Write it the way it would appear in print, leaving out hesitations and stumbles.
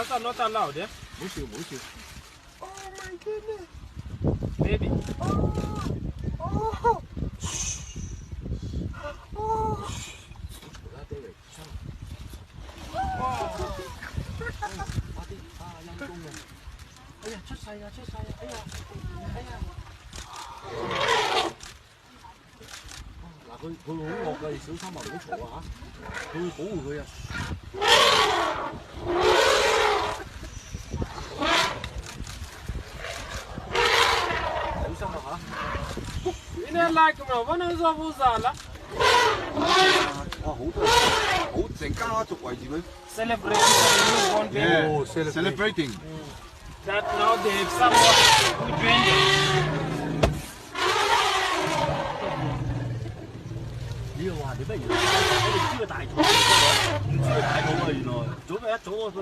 not allowed, yeah? 冇笑冇笑。Oh my goodness. Baby. Oh. Oh. 阿爹嚟，快啲啊陰公啊！哎呀出世啊出世啊！哎呀哎呀！嗱佢好惡㗎，你小心啊，唔好嘈啊嚇！佢會保護佢啊。小心啊嚇！ Ina like bro, one is of Uzala. 哇好多好成家族圍住佢。Celebrating the newborn baby. Oh, celebrating. That now they have someone who joined them. 你又話你不如喺度知個大肚，唔知個大肚啊！原來早咪一早我。